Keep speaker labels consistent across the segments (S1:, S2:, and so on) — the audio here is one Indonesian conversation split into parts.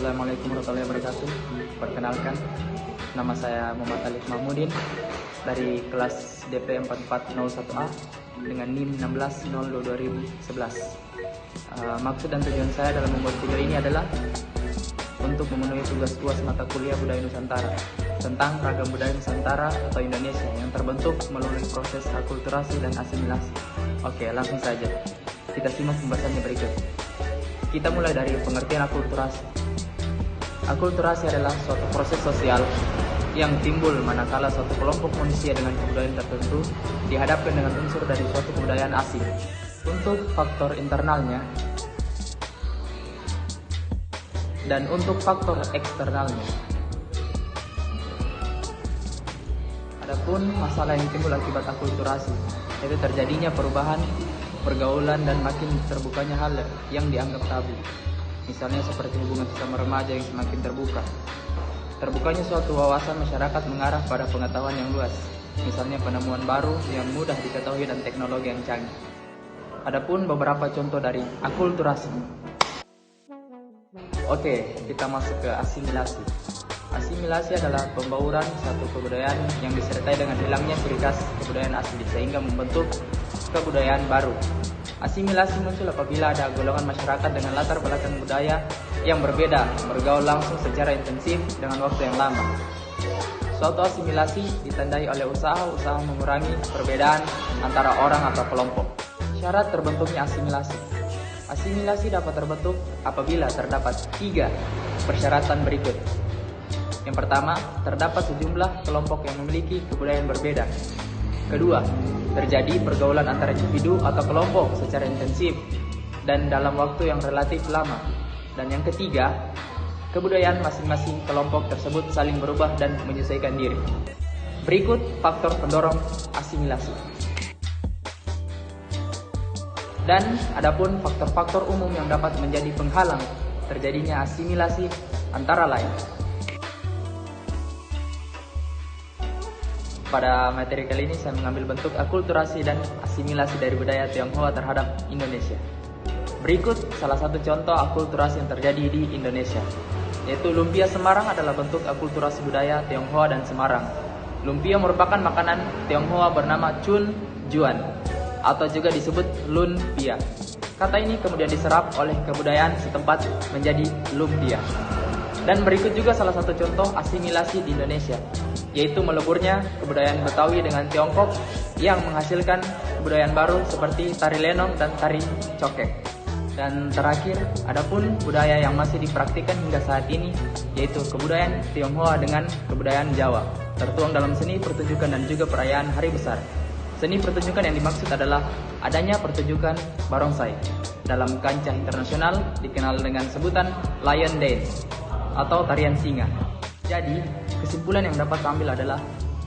S1: Assalamualaikum warahmatullahi wabarakatuh. Perkenalkan, nama saya Muhammad Alif Mahmudin dari kelas DP 4401A dengan NIM 16022011. Maksud dan tujuan saya dalam membuat video ini adalah untuk memenuhi tugas mata kuliah budaya Nusantara tentang ragam budaya Nusantara atau Indonesia yang terbentuk melalui proses akulturasi dan asimilasi. Oke, langsung saja kita simak pembahasannya berikut. Kita mulai dari pengertian akulturasi. Akulturasi adalah suatu proses sosial yang timbul manakala suatu kelompok manusia dengan kebudayaan tertentu dihadapkan dengan unsur dari suatu kebudayaan asing. Untuk faktor internalnya dan untuk faktor eksternalnya. Adapun masalah yang timbul akibat akulturasi, yaitu terjadinya perubahan pergaulan dan makin terbukanya hal yang dianggap tabu. Misalnya seperti hubungan sesama remaja yang semakin terbuka. Terbukanya suatu wawasan masyarakat mengarah pada pengetahuan yang luas. Misalnya penemuan baru yang mudah diketahui dan teknologi yang canggih. Adapun beberapa contoh dari akulturasi. Oke, kita masuk ke asimilasi. Asimilasi adalah pembauran satu kebudayaan yang disertai dengan hilangnya ciri khas kebudayaan asli sehingga membentuk kebudayaan baru. Asimilasi muncul apabila ada golongan masyarakat dengan latar belakang budaya yang berbeda bergaul langsung secara intensif dengan waktu yang lama. Suatu asimilasi ditandai oleh usaha mengurangi perbedaan antara orang atau kelompok. Syarat terbentuknya asimilasi. Asimilasi dapat terbentuk apabila terdapat 3 persyaratan berikut. Yang pertama, terdapat sejumlah kelompok yang memiliki kebudayaan berbeda. Kedua, terjadi pergaulan antara individu atau kelompok secara intensif dan dalam waktu yang relatif lama. Dan yang ketiga, kebudayaan masing-masing kelompok tersebut saling berubah dan menyesuaikan diri. Berikut faktor pendorong asimilasi. Dan adapun faktor-faktor umum yang dapat menjadi penghalang terjadinya asimilasi antara lain. Pada materi kali ini saya mengambil bentuk akulturasi dan asimilasi dari budaya Tionghoa terhadap Indonesia. Berikut salah satu contoh akulturasi yang terjadi di Indonesia, yaitu lumpia Semarang adalah bentuk akulturasi budaya Tionghoa dan Semarang. Lumpia merupakan makanan Tionghoa bernama Chun Juan atau juga disebut lumpia. Kata ini kemudian diserap oleh kebudayaan setempat menjadi lumpia. Dan berikut juga salah satu contoh asimilasi di Indonesia, yaitu meleburnya kebudayaan Betawi dengan Tiongkok yang menghasilkan kebudayaan baru seperti tari lenong dan tari cokek. Dan terakhir, adapun budaya yang masih dipraktikkan hingga saat ini, yaitu kebudayaan Tionghoa dengan kebudayaan Jawa, tertuang dalam seni pertunjukan dan juga perayaan hari besar. Seni pertunjukan yang dimaksud adalah adanya pertunjukan barongsai dalam kancah internasional dikenal dengan sebutan lion dance atau tarian singa. Jadi, kesimpulan yang dapat diambil adalah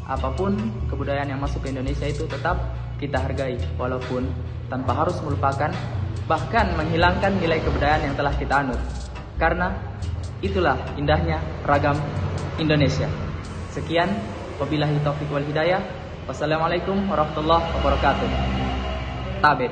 S1: apapun kebudayaan yang masuk ke Indonesia itu tetap kita hargai, walaupun tanpa harus melupakan bahkan menghilangkan nilai kebudayaan yang telah kita anut. Karena itulah indahnya ragam Indonesia. Sekian, wabillahi taufiq wal hidayah. Wassalamualaikum warahmatullahi wabarakatuh. Tabet.